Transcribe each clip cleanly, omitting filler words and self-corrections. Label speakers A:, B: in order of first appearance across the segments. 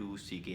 A: 2 CK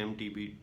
A: MTB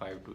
A: 5 to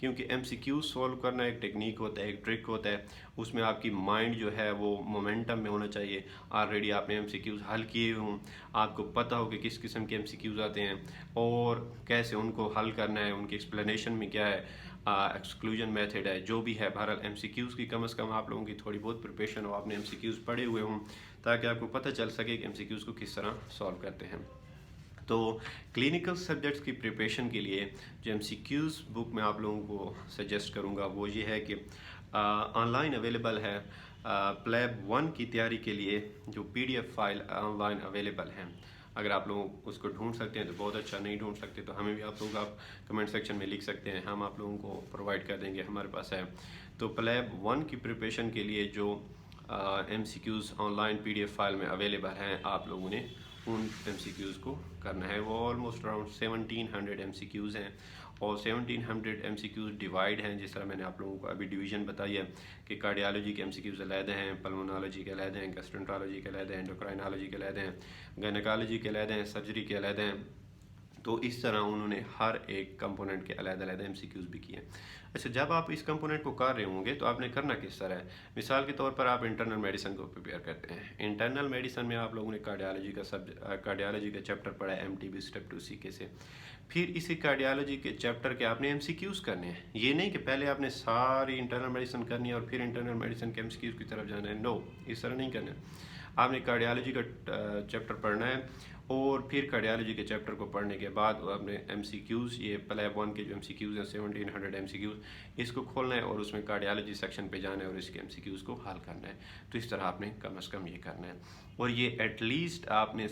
A: کیونکہ MCQ solve کرنا ایک ٹیکنیک ہوتا ہے، ایک ٹرک ہوتا ہے، اس میں آپ کی مائنڈ جو ہے وہ مومنٹم میں ہونا چاہیے، آلریڈی آپ نے MCQs حل کیے ہوں، آپ کو پتہ ہو کہ کس قسم کے MCQs آتے ہیں اور کیسے ان کو حل کرنا ہے، ان کی ایکسپلینیشن میں کیا ہے، ایکسکلوژن میتھڈ ہے، جو بھی ہے، بہرحال MCQs کی کم از کم آپ لوگوں کی تھوڑی بہت پریپریشن ہو، آپ نے MCQs پڑھے ہوئے ہوں تاکہ آپ کو پتہ چل سکے کہ MCQs کو کس طرح سالو کرتے ہیں۔ تو کلینکل سبجیکٹس کی پریپریشن کے لیے جو MCQs بک میں آپ لوگوں کو سجیسٹ کروں گا وہ یہ ہے کہ آن لائن اویلیبل ہے، پلیب 1 کی تیاری کے لیے جو PDF file on line available ہیں، اگر آپ لوگ اس کو ڈھونڈ سکتے ہیں تو بہت اچھا، نہیں ڈھونڈ سکتے تو ہمیں بھی آپ لوگ کمنٹ سیکشن میں لکھ سکتے ہیں، ہم آپ لوگوں کو پرووائڈ کر دیں گے، ہمارے پاس ہے۔ تو پلیب 1 کی پریپریشن کے لیے جو MCQs on line PDF file میں اویلیبل ہیں، آپ لوگوں نے ان MCQs کو کرنا ہے۔ وہ آلموسٹ اراؤنڈ 1700 MCQs ہیں اور 1700 MCQs ڈیوائڈ ہیں، جس طرح میں نے آپ لوگوں کو ابھی ڈویژن بتائی ہے کہ کارڈیالوجی کے MCQs علیحدہ ہیں، پلمونالوجی کے علیحدہ ہیں، گیسٹرنٹرالوجی کے علیحدہ ہیں، انڈوکرائنالوجی کے علیحدہ ہیں، گائنیکالوجی کے علیحدہ ہیں، سرجری کے علیحدہ ہیں۔ تو اس طرح انہوں نے ہر ایک کمپوننٹ کے علیحدہ MCQs بھی کیے۔ اچھا، جب آپ اس کمپوننٹ کو کر رہے ہوں گے تو آپ نے کرنا کس طرح ہے؟ مثال کے طور پر آپ انٹرنل میڈیسن کو پریپیئر کرتے ہیں، انٹرنل میڈیسن میں آپ لوگوں نے کارڈیالوجی کا چیپٹر پڑھا ہے MTB اسٹیپ 2 CK سے، پھر اسی کارڈیالوجی کے چیپٹر کے آپ نے MCQs کرنے ہیں۔ یہ نہیں کہ پہلے آپ نے ساری انٹرنل میڈیسن کرنی ہے اور پھر انٹرنل میڈیسن کے MCQs کی طرف جانا ہے، نو، اس طرح نہیں کرنا ہے۔ آپ نے کارڈیالوجی کا چیپٹر پڑھنا ہے اور پھر کارڈیالوجی کے چیپٹر کو پڑھنے کے بعد آپ نے MCQs، یہ پلیب 1 کے جو MCQs ہیں 1700 MCQs، اس کو کھولنا ہے اور اس میں کارڈیالوجی سیکشن پہ جانا ہے اور اس کے MCQs کو حل کرنا ہے۔ تو اس طرح آپ نے کم از کم یہ کرنا ہے، اور یہ ایٹ لیسٹ آپ نے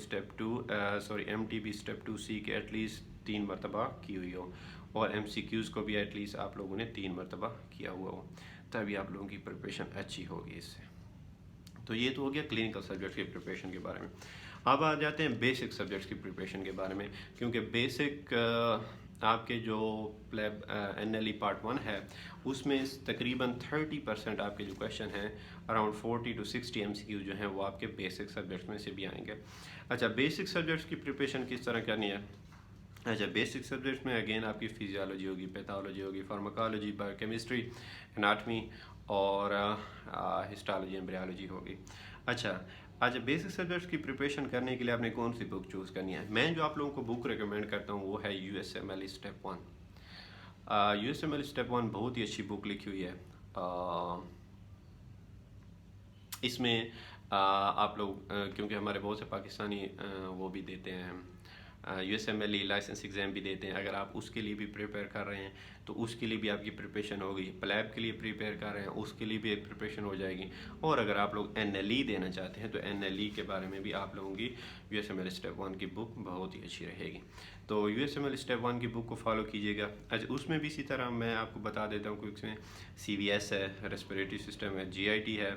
A: MTB اسٹیپ 2 C کے ایٹ لیسٹ 3 مرتبہ کی ہوئی ہو، اور MCQs کو بھی ایٹ لیسٹ آپ لوگوں نے 3 مرتبہ کیا ہوا ہو، تبھی آپ لوگوں کی پریپریشن اچھی ہوگی اس سے۔ تو یہ تو ہو گیا کلینکل سبجیکٹس کی پریپریشن کے بارے میں۔ اب آ جاتے ہیں بیسک سبجیکٹس کی پریپریشن کے بارے میں، کیونکہ بیسک آپ کے جو پلیب NLE پارٹ 1 ہے اس میں تقریباً 30% آپ کے جو کویشچن ہیں، اراؤنڈ 40 to 60 MCQ جو ہیں وہ آپ کے بیسک سبجیکٹس میں سے بھی آئیں گے۔ اچھا، بیسک سبجیکٹس کی پریپریشن کس طرح کرنی ہے؟ اچھا، بیسک سبجیکٹس میں اگین آپ کی فزیالوجی ہوگی، پیتھالوجی ہوگی، فارماکالوجی، بایو کیمسٹری، اناٹمی اور ہسٹالوجی ایمبریالوجی ہوگی۔ اچھا، بیسک سبجیکٹس کی پریپریشن کرنے کے لیے آپ نے کون سی بک چوز کرنی ہے؟ میں جو آپ لوگوں کو بک ریکمینڈ کرتا ہوں وہ ہے USMLE اسٹیپ 1۔ USMLE اسٹیپ 1 بہت ہی اچھی بک لکھی ہوئی ہے۔ اس میں آپ لوگ کیونکہ ہمارے بہت سے پاکستانی وہ بھی دیتے ہیں، USMLE لائسنس ایگزام بھی دیتے ہیں، اگر آپ اس کے لیے بھی پریپیئر کر رہے ہیں تو اس کے لیے بھی آپ کی پریپریشن ہوگی، پلیب کے لیے پریپیئر کر رہے ہیں اس کے لیے بھی ایک پریپریشن ہو جائے گی، اور اگر آپ لوگ NLE دینا چاہتے ہیں تو NLE کے بارے میں بھی آپ لوگوں کی USMLE اسٹیپ 1 کی بک بہت ہی اچھی رہے گی۔ تو USMLE اسٹیپ 1 کی بک کو فالو کیجیے گا۔ اچھا، اس میں بھی اسی طرح میں آپ کو بتا دیتا ہوں کہ اس میں CVS ہے، ریسپیریٹری سسٹم ہے، GIT ہے،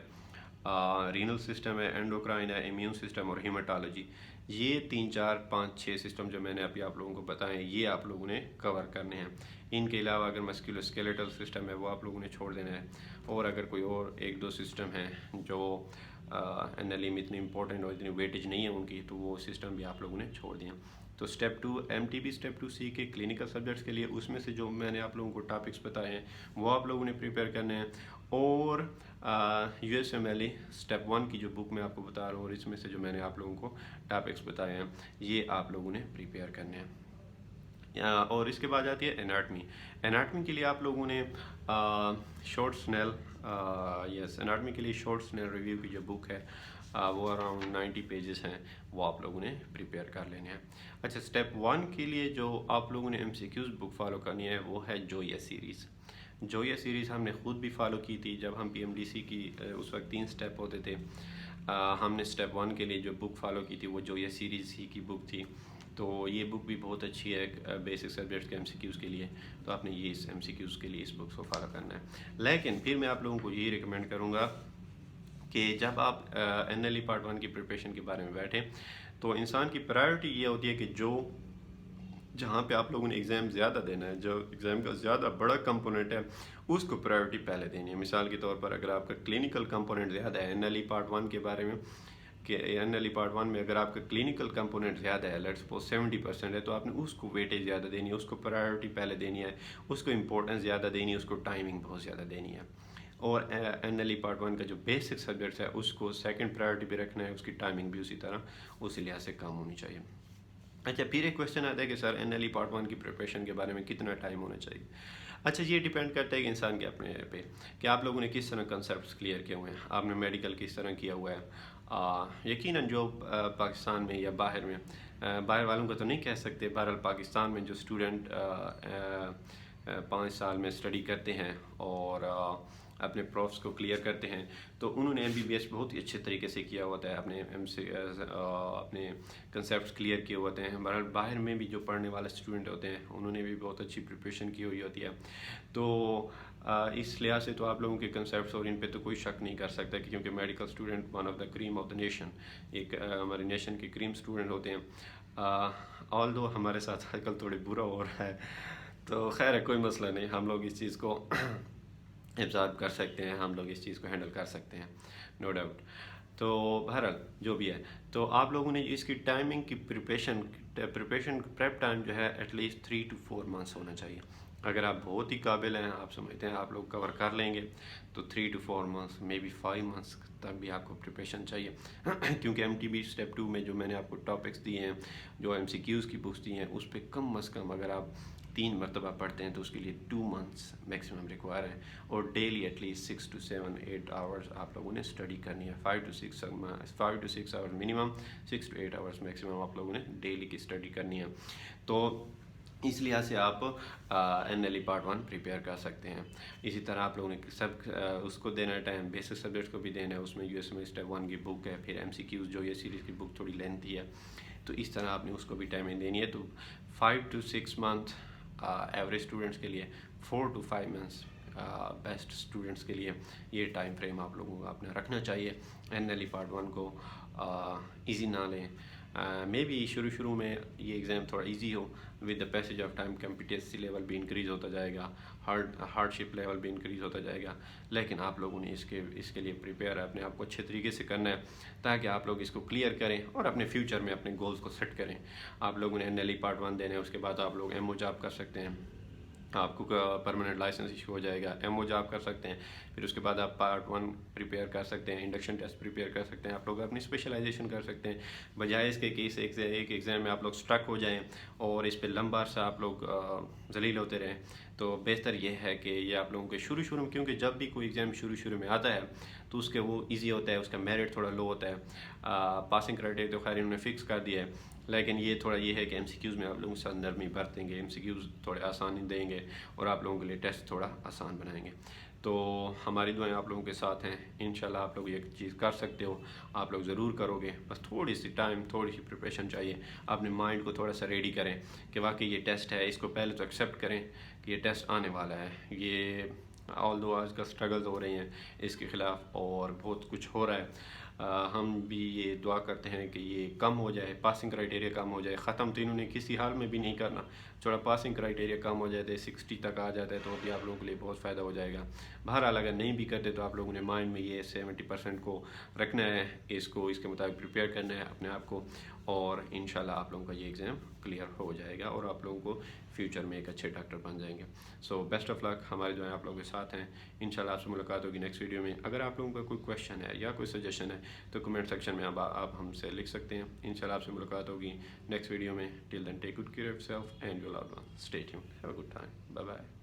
A: رینل سسٹم ہے، اینڈوکرائن ہے، امیون سسٹم اور ہیماٹالوجی۔ یہ 3 4 5 6 سسٹم جو میں نے ابھی آپ لوگوں کو بتائے یہ آپ لوگوں نے کور کرنے ہیں۔ ان کے علاوہ اگر مسکولو اسکیلیٹل سسٹم ہے وہ آپ لوگوں نے چھوڑ دینا ہے، اور اگر کوئی اور 1 2 سسٹم ہیں جو NLE میں اتنی امپورٹنٹ اور اتنی ویٹیج نہیں ہے ان کی، تو وہ سسٹم بھی آپ لوگوں نے چھوڑ دیا۔ تو اسٹیپ 2 MTB اسٹیپ 2 C کے کلینکل سبجیکٹس کے لیے اس میں سے جو میں نے آپ لوگوں کو ٹاپکس بتائے ہیں وہ آپ لوگوں نے پریپیئر کرنے ہیں، اور USMLE اسٹیپ 1 کی جو بک میں آپ کو بتا رہا ہوں اور اس میں سے جو میں نے آپ لوگوں کو ٹاپکس بتائے ہیں یہ آپ لوگوں نے پریپیئر کرنے ہیں۔ اور اس کے بعد آتی ہے اناٹمی۔ اناٹمی کے لیے آپ لوگوں نے شارٹ سنیل اناٹمی کے لیے شارٹ سنیل ریویو کی جو بک ہے وہ اراؤنڈ 90 پیجز ہیں، وہ آپ لوگوں نے پریپیئر کر لینے ہیں۔ اچھا، اسٹیپ 1 کے لیے جو آپ لوگوں نے MCQs بک فالو کرنی ہے وہ ہے جویا سیریز۔ جویا سیریز ہم نے خود بھی فالو کی تھی جب ہم PMDC کی اس وقت 3 اسٹیپ ہوتے تھے، ہم نے اسٹیپ 1 کے لیے جو بک فالو کی تھی وہ جویا سیریز ہی کی بک تھی۔ تو یہ بک بھی بہت اچھی ہے بیسک سبجیکٹس کے MCQs کے لیے، تو آپ نے یہ اس MCQs کے لیے اس بک کو فالو کرنا ہے۔ لیکن پھر میں آپ لوگوں کو یہ ریکمینڈ کروں گا کہ جب آپ NLE پارٹ 1 کی پریپریشن کے بارے میں بیٹھیں تو انسان کی پرائیورٹی یہ ہوتی ہے کہ جہاں پہ آپ لوگوں نے ایگزام زیادہ دینا ہے، جو ایگزام کا زیادہ بڑا کمپوننٹ ہے اس کو پرائیورٹی پہلے دینی ہے۔ مثال کے طور پر اگر آپ کا کلینکل کمپوننٹ زیادہ ہے NLE پارٹ 1 کے بارے میں، کہ NLE پارٹ 1 میں اگر آپ کا کلینکل کمپوننٹ زیادہ ہے, لیٹس سپوز 70% ہے, تو آپ نے اس کو ویٹیج زیادہ دینی ہے, اس کو پرائیورٹی پہلے دینی ہے, اس کو امپورٹنس زیادہ دینی ہے, اس کو ٹائمنگ بہت زیادہ دینی ہے. اور NLE پارٹ 1 کا جو بیسک سبجیکٹس ہے اس کو سیکنڈ پرائیورٹی پہ رکھنا ہے, اس کی ٹائمنگ بھی اسی طرح اسی لحاظ سے کم ہونی چاہیے. اچھا, پھر ایک کویشچن آتا ہے کہ سر NLE پارٹ 1 کی پریپریشن کے بارے میں کتنا ٹائم ہونا چاہیے. اچھا, یہ ڈیپینڈ کرتا ہے کہ انسان کے اپنے پہ کہ آپ لوگوں نے کس طرح کنسیپٹس کلیئر کیے ہوئے ہیں, آپ نے میڈیکل کس طرح کیا ہوا ہے. یقیناً جو پاکستان میں یا باہر میں, باہر والوں کا تو نہیں کہہ سکتے, بہرحال پاکستان میں جو اسٹوڈنٹ 5 سال میں اسٹڈی کرتے ہیں اور اپنے پروفس کو کلیئر کرتے ہیں, تو انہوں نے MBBS بہت ہی اچھے طریقے سے کیا ہوتا ہے, اپنے کنسیپٹس کلیئر کیے ہوتے ہیں. بہرحال باہر میں بھی جو پڑھنے والے اسٹوڈنٹ ہوتے ہیں انہوں نے بھی بہت اچھی پریپریشن کی ہوئی ہوتی ہے. تو اس لحاظ سے تو آپ لوگوں کے کنسیپٹس اور ان پہ تو کوئی شک نہیں کر سکتا, کیونکہ medical student one of the cream of the nation, ایک ہمارے نیشن کے کریم اسٹوڈنٹ ہوتے ہیں. آل دو ہمارے ساتھ آج کل تھوڑے برا ہو رہا ہے, تو خیر ہے, کوئی مسئلہ نہیں, ہم لوگ اس چیز کو ابزارو کر سکتے ہیں, ہم لوگ اس چیز کو ہینڈل کر سکتے ہیں, نو ڈاؤٹ. تو بہرحال جو بھی ہے, تو آپ لوگوں نے اس کی ٹائمنگ کی پریپریشن پریپ ٹائم جو ہے ایٹ لیسٹ 3 to 4 months ہونا چاہیے. اگر آپ بہت ہی قابل ہیں, آپ سمجھتے ہیں آپ لوگ کور کر لیں گے, تو 3 to 4 months, may be 5 months تک بھی آپ کو پریپریشن چاہیے. کیونکہ MTB اسٹیپ 2 میں جو میں نے آپ کو ٹاپکس دیے ہیں, جو MCQs کی بکس دی ہیں, اس پہ کم از کم اگر آپ 3 مرتبہ پڑھتے ہیں تو اس کے لیے 2 months میکسیمم ریکوائر ہے, اور daily at least 6 to 7-8 hours آپ لوگوں نے اسٹڈی کرنی ہے. 5 to 6 hours minimum, 6 to 8 hours maximum آپ لوگوں نے ڈیلی کی اسٹڈی کرنی ہے. تو اس لحاظ سے آپ NLE پارٹ 1 پریپیئر کر سکتے ہیں. اسی طرح آپ لوگوں نے سب اس کو دینا ہے ٹائم, بیسک سبجیکٹس کو بھی دینا ہے. اس میں USMLE اسٹیپ 1 کی بک ہے, پھر MCQs جو یہ سیریز کی بک تھوڑی لینتھی ہے, تو اس طرح آپ نے اس کو بھی ٹائمنگ دینی ہے. تو 5 to 6 months ایوریج اسٹوڈنٹس کے لیے, 4 to 5 months بیسٹ اسٹوڈنٹس کے لیے, یہ ٹائم فریم آپ لوگوں کو اپنا رکھنا چاہیے. NLE پارٹ 1 کو ایزی نہ لیں. مے بی شروع میں یہ ایگزام تھوڑا easy who, with the passage of time competency level بھی انکریز ہوتا جائے گا, ہارڈ شپ لیول بھی انکریز ہوتا جائے گا, لیکن آپ لوگوں نے اس کے لیے پریپیئر اپنے آپ کو اچھے طریقے سے کرنا ہے, تاکہ آپ لوگ اس کو کلیئر کریں اور اپنے فیوچر میں اپنے گولز کو سیٹ کریں. آپ لوگوں نے NLE پارٹ 1 دینا ہے, اس کے بعد آپ لوگ MO جاب کر سکتے ہیں, آپ کو پرماننٹ لائسنس ایشو ہو جائے گا, MO جاب کر سکتے ہیں. پھر اس کے بعد آپ پارٹ 1 پریپیئر کر سکتے ہیں, انڈکشن ٹیسٹ پریپیئر کر سکتے ہیں, آپ لوگ اپنی اسپیشلائزیشن کر سکتے ہیں, بجائے اس کے کہ ایک ایگزام میں آپ لوگ اسٹرک ہو جائیں اور اس پہ لمبا عرصہ آپ لوگ ذلیل ہوتے رہیں. تو بہتر یہ ہے کہ یہ آپ لوگوں کے شروع میں, کیونکہ جب بھی کوئی ایگزام شروع میں آتا ہے تو اس کے وہ ایزی ہوتا ہے, اس کا میرٹ تھوڑا لو ہوتا ہے. پاسنگ کرائٹیریا تو خیر انہوں نے فکس کر دیا ہے, لیکن یہ تھوڑا یہ ہے کہ MCQs میں آپ لوگوں کے ساتھ نرمی برتیں گے, MCQs تھوڑے آسانی دیں گے اور آپ لوگوں کے لیے ٹیسٹ تھوڑا آسان بنائیں گے. تو ہماری دعائیں آپ لوگوں کے ساتھ ہیں, انشاءاللہ آپ لوگ یہ چیز کر سکتے ہو, آپ لوگ ضرور کرو گے. بس تھوڑی سی ٹائم, تھوڑی سی پریپریشن چاہیے. اپنے مائنڈ کو تھوڑا سا ریڈی کریں کہ واقعی یہ ٹیسٹ ہے, اس کو پہلے تو ایکسیپٹ کریں کہ یہ ٹیسٹ آنے والا ہے. یہ آل دو آج کل اسٹرگلز ہو رہی ہیں اس کے خلاف, اور بہت کچھ ہو رہا ہے. ہم بھی یہ دعا کرتے ہیں کہ یہ کم ہو جائے, پاسنگ کرائٹیریا کم ہو جائے. ختم تو انہوں نے کسی حال میں بھی نہیں کرنا, تھوڑا پاسنگ کرائٹیریا کم ہو جاتے, 60 تک آ جاتا ہے, تو بھی آپ لوگوں کے لیے بہت فائدہ ہو جائے گا. بہرحال اگر نہیں بھی کرتے تو آپ لوگوں نے مائنڈ میں یہ 70% کو رکھنا ہے, اس کے مطابق پریپیئر کرنا ہے اپنے آپ کو, اور انشاءاللہ آپ لوگوں کا یہ ایگزام کلیئر ہو جائے گا اور آپ لوگوں کو فیوچر میں ایک اچھے ڈاکٹر بن جائیں گے. سو بیسٹ آف لک, ہماری دعائیں آپ لوگوں کے ساتھ ہیں. انشاءاللہ آپ سے ملاقات ہوگی نیکسٹ ویڈیو میں. اگر آپ لوگوں کا کوئی کویشچن ہے یا کوئی سجیشن ہے تو کمنٹ سیکشن میں آپ ہم سے لکھ سکتے ہیں. انشاءاللہ آپ سے ملاقات ہوگی نیکسٹ ویڈیو میں. Till then take good care of yourself and your loved one. Stay tuned, have a good time, bye bye.